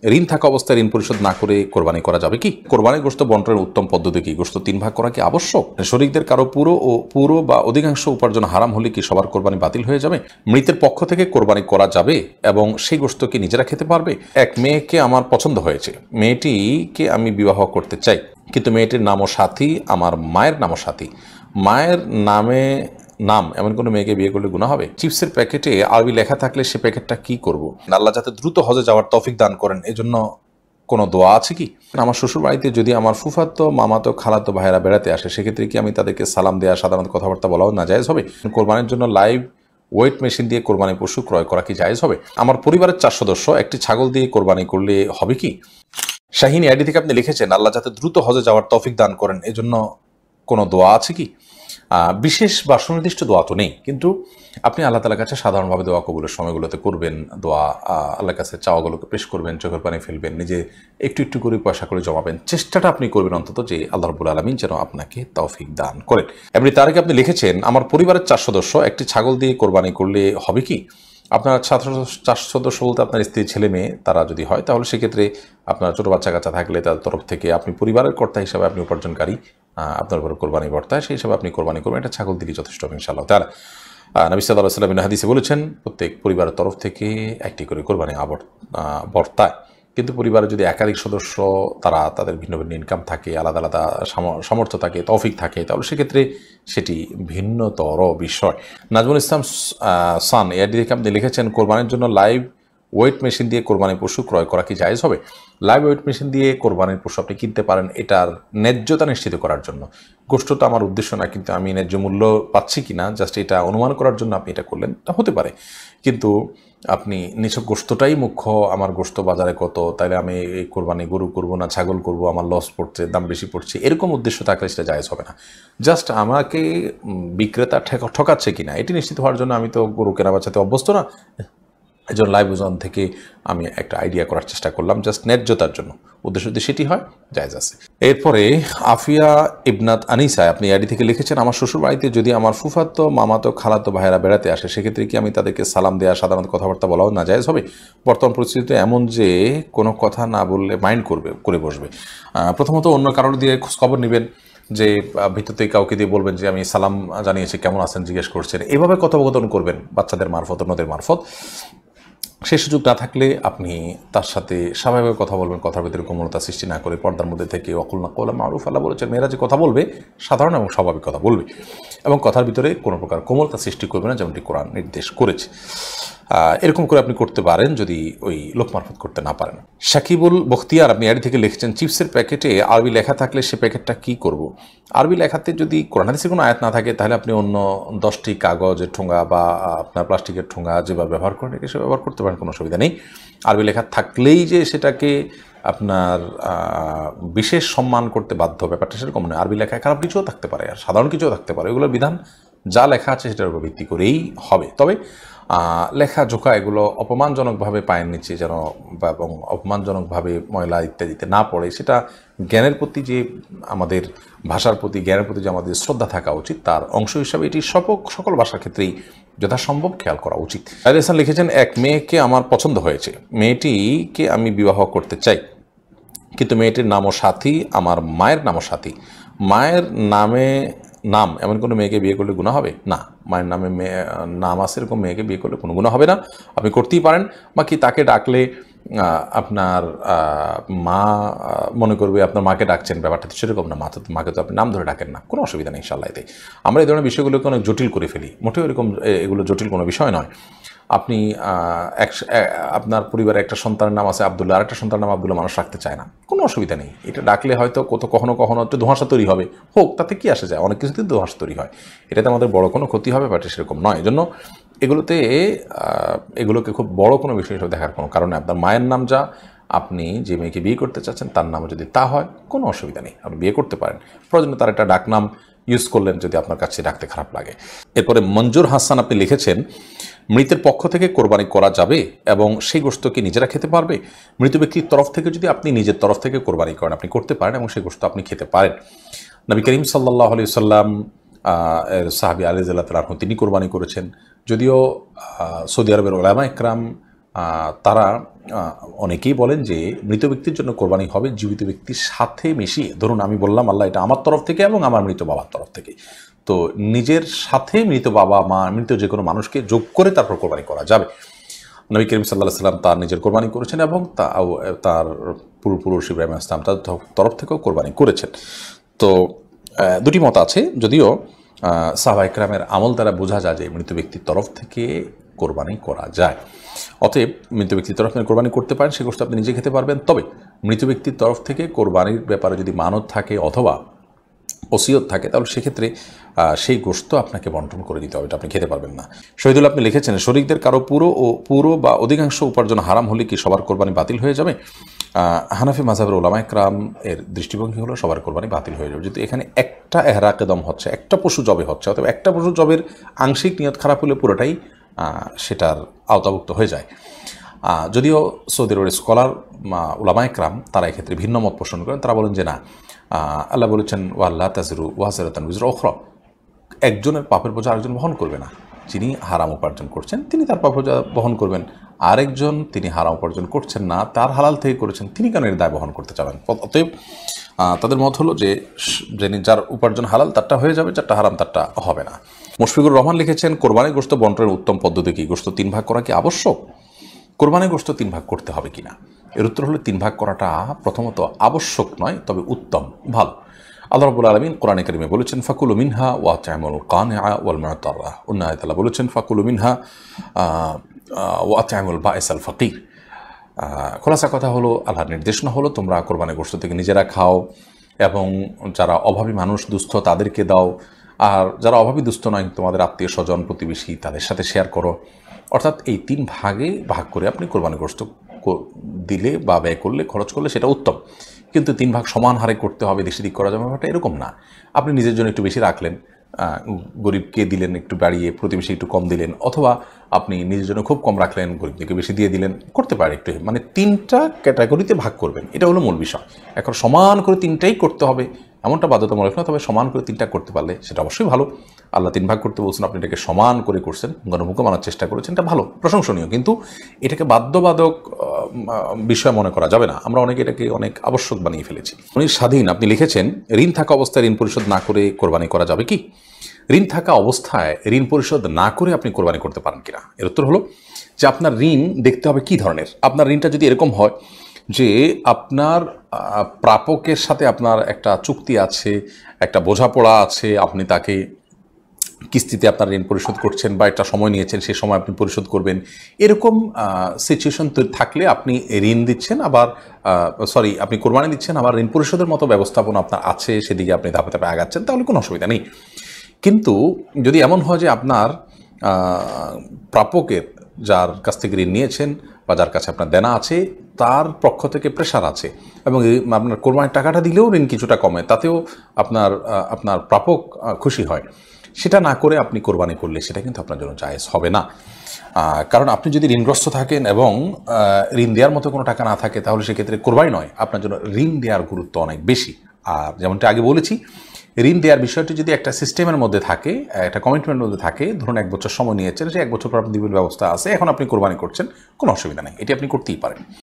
ঋণ থাকা অবস্থায় ঋণ পরিশোধ না করে কোরবানি করা যাবে কি? কোরবানির গোশত বন্টনের উত্তম পদ্ধতি কি? গোশত 3 ভাগ করা কি আবশ্যক? শরীকদের কারো পুরো বা অধিকাংশ উপার্জন হারাম হলে কি সবার কোরবানি বাতিল হয়ে যাবে? মৃতের পক্ষ থেকে কোরবানি করা যাবে এবং সেই গোশত কি নিজেরা খেতে পারবে? এক মেয়েকে আমার পছন্দ হয়েছে, মেয়েটিকে আমি বিবাহ করতে চাই, কিন্তু মেয়েটির নামও সাথী, আমার মায়ের নামও সাথী। মায়ের নাম এমন কোনো মেয়েকে বিয়ে করলে গুনাহ হবে? চিপসের প্যাকেটে আরবি লেখা থাকলে সে প্যাকেটটা কি করব? আল্লাহ যাতে দ্রুত হজে যাওয়ার তৌফিক দান করেন, এজন্য কোনো দোয়া আছে কি? আমার শ্বশুর বাড়িতে যদি আমার ফুফাতো, মামাতো, খালাতো ভাইয়েরা বেড়াতে আসে, সেক্ষেত্রে কি আমি তাদেরকে সালাম দেওয়া, সাধারণত কথাবার্তা বলাও না জায়েজ হবে? কোরবানির জন্য লাইভ ওয়েট মেশিন দিয়ে কোরবানি পশু ক্রয় করা কি জায়েজ হবে? আমার পরিবারের 4 সদস্য একটি ছাগল দিয়ে কোরবানি করলে হবে কি? শাহিনী আইডি থেকে আপনি লিখেছেন, আল্লাহ যাতে দ্রুত হজে যাওয়ার তৌফিক দান করেন, এজন্য কোনো দোয়া আছে কি? বিশেষ বা সুনির্দিষ্ট দোয়া তো নেই, কিন্তু আপনি আল্লাহ তাআলার কাছে সাধারণভাবে দোয়া কবুলের সময়গুলোতে করবেন, দোয়া আল্লাহর কাছে চাওয়াগুলোকে পেশ করবেন, চোখের পানি ফেলবেন, নিজে একটু একটু করে পয়সা করে জমাবেন, চেষ্টাটা আপনি করবেন অন্তত যে আল্লাহ রাব্বুল আলামিন যেন আপনাকে তৌফিক দান করেন। এমনি তার আগে আপনি লিখেছেন, আমার পরিবারের 4 সদস্য একটি ছাগল দিয়ে কোরবানি করলে হবে কি? আপনার 4 সদস্য বলতে আপনার স্ত্রী, ছেলে মেয়ে তারা যদি হয়, তাহলে সেক্ষেত্রে আপনার ছোটো বাচ্চা কাচ্চা থাকলে তাদের তরফ থেকে আপনি পরিবারের কর্তা হিসাবে আপনি উপার্জনকারী, আপনার উপর কোরবানি বর্তায়, সেই হিসাবে আপনি কোরবানি করবেন, এটা ছাগল দিলেই যথেষ্ট হবে ইনশাআল্লাহ তাআলা। নবী সাল্লাল্লাহু আলাইহি ওয়াসাল্লাম হাদিসে বলেছেন, প্রত্যেক পরিবারের তরফ থেকে একটি করে কোরবানি বর্তায়। কিন্তু পরিবারে যদি একাধিক সদস্য, তাদের ভিন্ন ভিন্ন ইনকাম থাকে, আলাদা আলাদা সামর্থ্য থাকে, তৌফিক থাকে, তাহলে সেক্ষেত্রে সেটি ভিন্নতর বিষয়। নাজমুল ইসলাম সান এআইডি থেকে আপনি লিখেছেন, কোরবানির জন্য লাইভ ওয়েট মেশিন দিয়ে কোরবানির পশু ক্রয় করা কি জায়েজ হবে? লাইভ ওয়েট মেশিন দিয়ে কোরবানির পশু আপনি কিনতে পারেন, এটার ন্যায্যতা নিশ্চিত করার জন্য। গোষ্ঠটা আমার উদ্দেশ্য না, কিন্তু আমি ন্যায্য মূল্য পাচ্ছি কিনা জাস্ট এটা অনুমান করার জন্য আপনি এটা করলেন, তা হতে পারে। কিন্তু আপনি নিছক গোশতটাই মুখ্য, আমার গোশত বাজারে কত, তাইলে আমি এই কোরবানি গরু করবো না ছাগল করবো, আমার লস পড়ছে, দাম বেশি পড়ছে, এরকম উদ্দেশ্য থাকলে সেটা জায়েজ হবে না। জাস্ট আমাকে বিক্রেতা ঠকাচ্ছে কিনা এটি নিশ্চিত হওয়ার জন্য, আমি তো গরু কেনা বেচাতে অভ্যস্ত না, এই জন্য লাইভ ওজন থেকে আমি একটা আইডিয়া করার চেষ্টা করলাম, জাস্ট ন্যায্যতার জন্য। উদ্দেশ্য যদি সেটি হয়, জায়েজ আছে। এরপরে আফিয়া ইবনাত আনিসা আপনি আইডি থেকে লিখেছেন, আমার শ্বশুর বাড়িতে যদি আমার ফুফাতো, মামাতো, খালাতো ভাইয়েরা বেড়াতে আসে, সেক্ষেত্রে কি আমি তাদেরকে সালাম দেওয়া, সাধারণত কথাবার্তা বলাও না জায়েজ হবে? বর্তমান পরিস্থিতিতে এমন যে কোনো কথা না বললে মাইন্ড করে বসবে। প্রথমত অন্য কারোর দিয়ে খোঁজখবর নেবেন, যে ভিতরতে কাউকে দিয়ে বলবেন যে আমি সালাম জানিয়েছি, কেমন আছেন জিজ্ঞেস করছেন, এভাবে কথোপকথন করবেন বাচ্চাদের মারফত, অন্যদের মারফত। সেই সুযোগ না থাকলে আপনি তার সাথে স্বাভাবিকভাবে কথা বলবেন, কথার ভিতরে কোমলতা সৃষ্টি না করে, পর্দার মধ্যে থেকে ওয়াকুলনা কওলাম মারুফ। আল্লাহ বলেছেন, মেয়েরা যে কথা বলবে সাধারণ এবং স্বাভাবিক কথা বলবে, এবং কথার ভিতরে কোনো প্রকার কোমলতা সৃষ্টি করবে না, যেমনটি কোরআন নির্দেশ করেছে। এরকম করে আপনি করতে পারেন যদি ওই লোক মারফত করতে না পারেন। সাকিবুল বখতিয়ার আপনি আইডি থেকে লিখছেন, চিপসের প্যাকেটে আরবি লেখা থাকলে সে প্যাকেটটা কি করব? আরবি লেখাতে যদি কোরআন হাদিসের কোনো আয়াত না থাকে, তাহলে আপনি অন্য 10টি কাগজের ঠোঙা বা আপনার প্লাস্টিকের ঠোঙা যেভাবে ব্যবহার করেন সে ব্যবহার করতে পারেন, কোনো অসুবিধা নেই। আরবি লেখা থাকলেই যে সেটাকে আপনার বিশেষ সম্মান করতে বাধ্য, ব্যাপারটা সেরকম নয়। আরবি লেখায় খারাপ কিছুও থাকতে পারে, আর সাধারণ কিছুও থাকতে পারে, এগুলোর বিধান যা লেখা আছে সেটার উপর ভিত্তি করেই হবে। তবে লেখা জোকা এগুলো অপমানজনকভাবে পায়ের নিচে যেন এবং অপমানজনকভাবে ময়লা ইত্যাদিতে না পড়ে, সেটা জ্ঞানের প্রতি যে আমাদের ভাষার প্রতি, জ্ঞানের প্রতি যে আমাদের শ্রদ্ধা থাকা উচিত, তার অংশ হিসাবে এটি সকল ভাষার ক্ষেত্রেই যথাসম্ভব খেয়াল করা উচিত। হাসান লিখেছেন, এক মেয়েকে আমার পছন্দ হয়েছে, মেয়েটিকে আমি বিবাহ করতে চাই, কিন্তু মেয়েটির নামও সাথী, আমার মায়ের নামও সাথী। মায়ের নাম এমন কোনো মেয়েকে বিয়ে করলে গুনাহ হবে না। মায়ের নামে নাম আছে এরকম মেয়েকে বিয়ে করলে কোনো গুনাহ হবে না, আপনি করতেই পারেন। বাকি তাকে ডাকলে আপনার মা মনে করবে আপনার মাকে ডাকছেন, ব্যাপারটা তো সেরকম না। মাকে তো আপনি নাম ধরে ডাকেন না, কোনো অসুবিধা নেই ইনশাআল্লাহ। এতে আমরা এই ধরনের বিষয়গুলোকে অনেক জটিল করে ফেলি, মোটেও এরকম এগুলো জটিল কোনো বিষয় নয়। আপনি আপনার পরিবারে একটা সন্তানের নাম আছে আব্দুল্লাহ, আর একটা সন্তানের নাম আব্দুল্লাহ, মানুষ রাখতে চায় না, কোনো অসুবিধা নেই। এটা ডাকলে হয়তো কখনো কখনো একটু ধোঁয়াশা তৈরি হবে, হোক, তাতে কি আসে যায়, অনেক কিছুতে ধোঁয়াশা তৈরি হয়, এটাতে আমাদের বড় কোনো ক্ষতি হবে, বাট সেরকম নয়। এই জন্য এগুলোকে খুব বড় কোনো বিষয় হিসেবে দেখার কোনো কারণে, আপনার মায়ের নাম যা, আপনি যে মেয়েকে বিয়ে করতে চাচ্ছেন তার নামও যদি তা হয়, কোনো অসুবিধা নেই, আপনি বিয়ে করতে পারেন। প্রয়োজনে তার একটা ডাকনাম ইউজ করলেন যদি আপনার কাছে ডাকতে খারাপ লাগে। এরপরে মঞ্জুর হাসান আপনি লিখেছেন, মৃতের পক্ষ থেকে কোরবানি করা যাবে এবং সেই গোশত কি নিজেরা খেতে পারবে? মৃত ব্যক্তির তরফ থেকে যদি আপনি নিজের তরফ থেকে কোরবানি করেন, আপনি করতে পারেন এবং সেই গোশত আপনি খেতে পারেন। নবী করিম সাল্লাল্লাহু আলাইহি সাল্লাম সাহাবী আলী রাদিয়াল্লাহু তাআলা তিনি কোরবানি করেছেন। যদিও সৌদি আরবের উলামা ইকরাম তারা অনেকেই বলেন যে মৃত ব্যক্তির জন্য কোরবানি হবে জীবিত ব্যক্তির সাথে মিশিয়ে। ধরুন আমি বললাম আল্লাহ এটা আমার তরফ থেকে এবং আমার মৃত বাবার তরফ থেকে, তো নিজের সাথে মৃত বাবা মা মৃত যে কোনো মানুষকে যোগ করে তারপর কোরবানি করা যাবে। নবী করিম সাল্লাল্লাহু আলাইহি সাল্লাম তার নিজের কোরবানি করেছেন এবং তার পূর্বপুরুষ ইব্রাহিম আলাইহিস সালাম তার তরফ থেকেও কোরবানি করেছেন। তো দুটি মত আছে, যদিও সাহাবা ইকরামের আমল দ্বারা বোঝা যায় যে মৃত ব্যক্তির তরফ থেকে কোরবানি করা যায়। অতএব মৃত ব্যক্তির তরফ থেকে কোরবানি করতে পারেন, সে গোশত আপনি নিজে খেতে পারবেন। তবে মৃত ব্যক্তির তরফ থেকে কোরবানির ব্যাপারে যদি মানত থাকে অথবা ওসিয়ত থাকে তাহলে সেক্ষেত্রে সেই গোশত আপনাকে বন্টন করে দিতে হবে, এটা আপনি খেতে পারবেন না। শহীদুল আপনি লিখেছেন শরীকদের কারো পুরো বা অধিকাংশ উপার্জন হারাম হলে কি সবার কোরবানি বাতিল হয়ে যাবে? হানাফি মাযহাবের উলামায়ে কেরাম এর দৃষ্টিভঙ্গি হলো সবার কোরবানি বাতিল হয়ে যাবে। যদি এখানে একটা এহরাকে দম হচ্ছে, একটা পশু জবে হচ্ছে, অথবা একটা পশু জবের আংশিক নিয়ত খারাপ হলে পুরোটাই সেটার আওতাভুক্ত হয়ে যায়। যদিও সৌদি আরবের স্কলার উলামায়ে কেরাম তারা এক্ষেত্রে ভিন্ন মত পোষণ করেন। তারা বলেন যে না, আল্লাহ বলেছেন ওয়াল্লা তাজরু ওয়াজরাতান উযরা উখরা, একজনের পাপের বোঝা আরেকজন বহন করবে না। যিনি হারাম উপার্জন করছেন তিনি তার পাপ বোঝা বহন করবেন, আরেকজন তিনি হারাম উপার্জন করছেন না, তার হালাল থেকে করেছেন, তিনি কেন এর দায় বহন করতে চাবেন? অতএব তাদের মত হলো যে যার উপার্জন হালাল তারটা হয়ে যাবে, যারটা হারাম তারটা হবে না। মুশফিকুর রহমান লিখেছেন কোরবানির গোশত বন্টনের উত্তম পদ্ধতি কি? গোশত 3 ভাগ করা কি আবশ্যক? কোরবানির গোশত 3 ভাগ করতে হবে কিনা, এর উত্তর হলো 3 ভাগ করাটা প্রথমত আবশ্যক নয়, তবে উত্তম, ভালো। আল্লাহ রাব্বুল আলামিন কোরআনে কারিমে বলেছেন ফাকুলু মিনহা ওয়া আত'ইমুল কানিআ ওয়াল মু'তারা। অন্য আয়াতে আল্লাহ বলেছেন ফাকুলু মিনহা ওয়া আত'ইমুল বাঈসাল ফাকির। খোলাসা কথা হলো আল্লাহর নির্দেশনা হলো তোমরা কোরবানির গোশত থেকে নিজেরা খাও এবং যারা অভাবী মানুষ দুস্থ তাদেরকে দাও, আর যারা অভাবী দুস্থ নয় তোমাদের আত্মীয় স্বজন প্রতিবেশী তাদের সাথে শেয়ার করো। অর্থাৎ এই 3 ভাগে ভাগ করে আপনি কোরবানির গোশত দিলে বা ব্যয় করলে খরচ করলে সেটা উত্তম, কিন্তু 3 ভাগ সমান হারে করতে হবে, বেশি দিক করা যাবে ব্যাপারটা এরকম না। আপনি নিজের জন্য একটু বেশি রাখলেন, গরিবকে দিলেন একটু বাড়িয়ে, প্রতিবেশী একটু কম দিলেন, অথবা আপনি নিজের জন্য খুব কম রাখলেন, গরিবকে বেশি দিয়ে দিলেন, করতে পারে একটু, মানে 3টা ক্যাটাগরিতে ভাগ করবেন, এটা হলো মূল বিষয়। এখন সমান করে 3টাই করতে হবে এমনটা বাধ্যতামূলক না, তবে সমান করে 3টা করতে পারলে সেটা অবশ্যই ভালো। আল্লাহ 3 ভাগ করতে বলছেন, আপনি এটাকে সমান করে করছেন, গণমুখ মানার চেষ্টা করেছেন, এটা ভালো, প্রশংসনীয়, কিন্তু এটাকে বাধ্যবাধক বিষয় মনে করা যাবে না। আমরা অনেকে এটাকে অনেক আবশ্যক বানিয়ে ফেলেছি। উনি স্বাধীন আপনি লিখেছেন ঋণ থাকা অবস্থায় ঋণ পরিশোধ না করে কোরবানি করা যাবে কি? ঋণ থাকা অবস্থায় ঋণ পরিশোধ না করে আপনি কোরবানি করতে পারেন কিনা, এর উত্তর হলো যে আপনার ঋণ দেখতে হবে কি ধরনের। আপনার ঋণটা যদি এরকম হয় যে আপনার প্রাপকের সাথে আপনার একটা চুক্তি আছে, একটা বোঝাপড়া আছে, আপনি তাকে কিস্তিতে আপনার ঋণ পরিশোধ করছেন বা একটা সময় নিয়েছেন, সেই সময় আপনি পরিশোধ করবেন, এরকম সিচুয়েশন থাকলে আপনি ঋণ দিচ্ছেন, আবার আপনি কোরবানি দিচ্ছেন, আবার ঋণ পরিশোধের মতো ব্যবস্থাপনা আপনার আছে, সেদিকে আপনি ধাপে ধাপে আগাচ্ছেন, তাহলে কোনো অসুবিধা নেই। কিন্তু যদি এমন হয় যে আপনার প্রাপকের, যার কাছ থেকে ঋণ নিয়েছেন বা যার কাছে আপনার দেনা আছে, তার পক্ষ থেকে প্রেশার আছে এবং আপনার কোরবানির টাকাটা দিলেও ঋণ কিছুটা কমে, তাতেও আপনার প্রাপক খুশি হয়, সেটা না করে আপনি কোরবানি করলে সেটা কিন্তু আপনার জন্য জায়েজ হবে না। কারণ আপনি যদি ঋণগ্রস্ত থাকেন এবং ঋণ দেওয়ার মতো কোনো টাকা না থাকে, তাহলে সেক্ষেত্রে কোরবানি নয়, আপনার জন্য ঋণ দেওয়ার গুরুত্ব অনেক বেশি। আর যেমনটা আগে বলেছি, ঋণ দেওয়ার বিষয়টি যদি একটা সিস্টেমের মধ্যে থাকে, একটা কমিটমেন্টের মধ্যে থাকে, ধরুন 1 বছর সময় নিয়েছেন, সে 1 বছর পর আপনি দিবেন ব্যবস্থা আছে, এখন আপনি কোরবানি করছেন, কোনো অসুবিধা নেই, এটি আপনি করতেই পারেন।